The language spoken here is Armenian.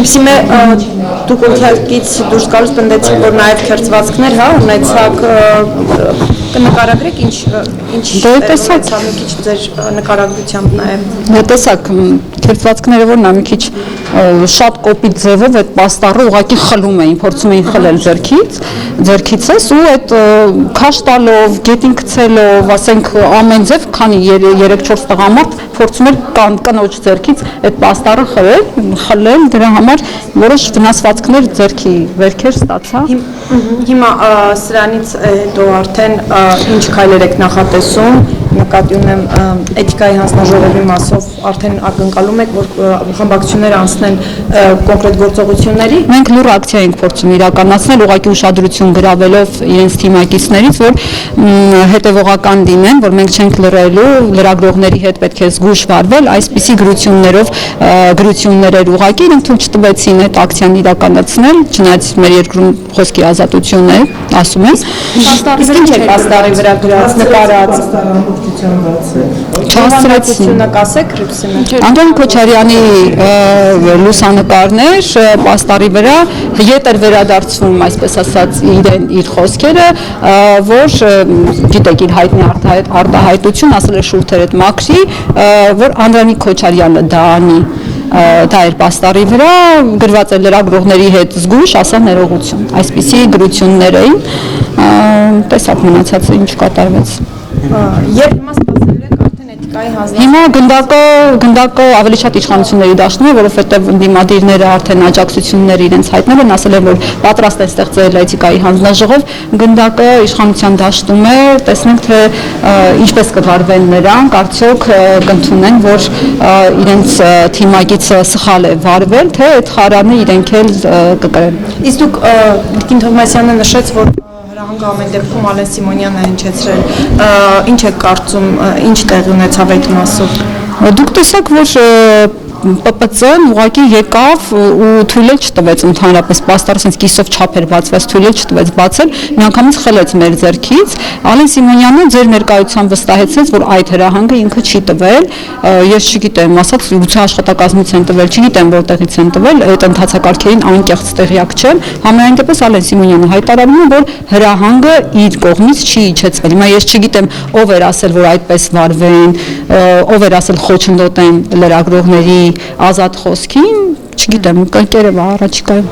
Հիպսիմե դուք ուրթակից դուրս գալուց պնդեցիք, որ նաև քերծվածքներ, հա, ունեցաք կնկարագրեք ինչ տեսակ մի քիչ ձեր նկարագրությամբ նաև։ Տեսակ քերծվածքները որն է մի քիչ շատ կոպիտ ձևով այդ պաստառը ուղղակի խլում էին, փորձում էին խլել ձեռքիցս ու այդ քաշ տալով, գետին գցելով, ասենք ամեն ձև, քանի 3-4 տղամարդ փորձում էր կնոջ ձեռքից այդ պաստառը խլել, դրա համար որոշ վնասվածքներ ձեռքի վերքեր ստացա։ Հիմա սրանից հետո արդեն ինչ քայլեր եք նախատեսում, նկատի ունեմ էթիկայի հանձնաժողովի մասով արդեն ակնկալում եք, որ խմբակցությունները անցնեն կոնկրետ գործողությունների։ Մենք լուր ակցիա ենք փորձում իրականացնել, ուղղակի ուշադրություն գրավելով իրենց թիմակիցներից, որ հետևողական լինեն, որ մենք չենք լռելու, լրագրողների հետ պետք է զգույշ վարվել, այսպիսի գրություններ էր ուղղակի, իրենք թույլ չտվեցին այդ ակցիան իրականացնել, չնայած մեր երկրում խոսքի ազատություն է, ասում են։ Իսկ ինչ է պաստառի վրա գրած, նկարած։ Չհասցրեցին կասեք Հիպսիմե։ Անդոն Քոչարյանի լուսանկարներ պաստառի վրա ետ էր վերադարձվում, այսպես ասած, իր խոսքերը, որ գիտեք իր հայտնի արտահայտություն, ասել է շուրթեր այդ մաքրի, որ Անդրանիկ Քոչարյանը դա անի, դա էր պաստառի վրա, գրված էր լրագրողների հետ զգույշ, ասա ներողություն, այսպիսի գրություններ էին, տեսակ մնացածը ինչ կատարվեց։ Եվ հիմա սպասելու եք արդեն էթիկայի հանձնաժողովի։ Հիմա գնդակը ավելի շատ իշխանությունների դաշտում է, որովհետև դիմադիրները արդեն աջակցություններ իրենց հայտնել են, ասել են, որ պատրաստ են ստեղծել էթիկայի հանձնաժողով, գնդակը իշխանության դաշտում է, տեսնենք թե ինչպես կվարվեն նրանք, արդյոք կընդունեն, որ իրենց թիմակիցը սխալ է վարվել, թե այդ խարանը իրենք էլ կկրեն։ Իսկ դուք Տիկին Թովմասյանը նշեց, որ հրահանգը ամեն դեպքում Ալեն Սիմոնյանը է հնչեցրել, ինչ եք կարծում, ինչ տեղի ունեցավ այդ մասով։ Դուք տեսաք, որ ՊՊՑ-ն ուղղակի եկավ ու թույլ չտվեց ընդհանրապես պաստառը sense կիսով չափ էր բացված, թույլ չտվեց բացել, միանգամից խլեց մեր ձեռքից։ Ալեն Սիմոնյանը ձեր ներկայությամբ վստահեցրեց, որ այդ հրահանգը ինքը չի տվել, ես չգիտեմ, ասած գուցե աշխատակազմից են տվել, չգիտեմ որտեղից են տվել, այդ ընթացակարգերին անկեղծ տեղյակ չեմ։ Համենայն դեպս Ալեն Սիմոնյանը հայտարարում է, որ հրահանգը իր կողմից չի իջեցվել։ Հիմա ես չգիտեմ ով էր ասել, որ այդպես վարվեն, ով էր ասել խոչընդոտեն լրագրողների ազատ խոսքին, չգիտեմ, կերևա առաջիկայում։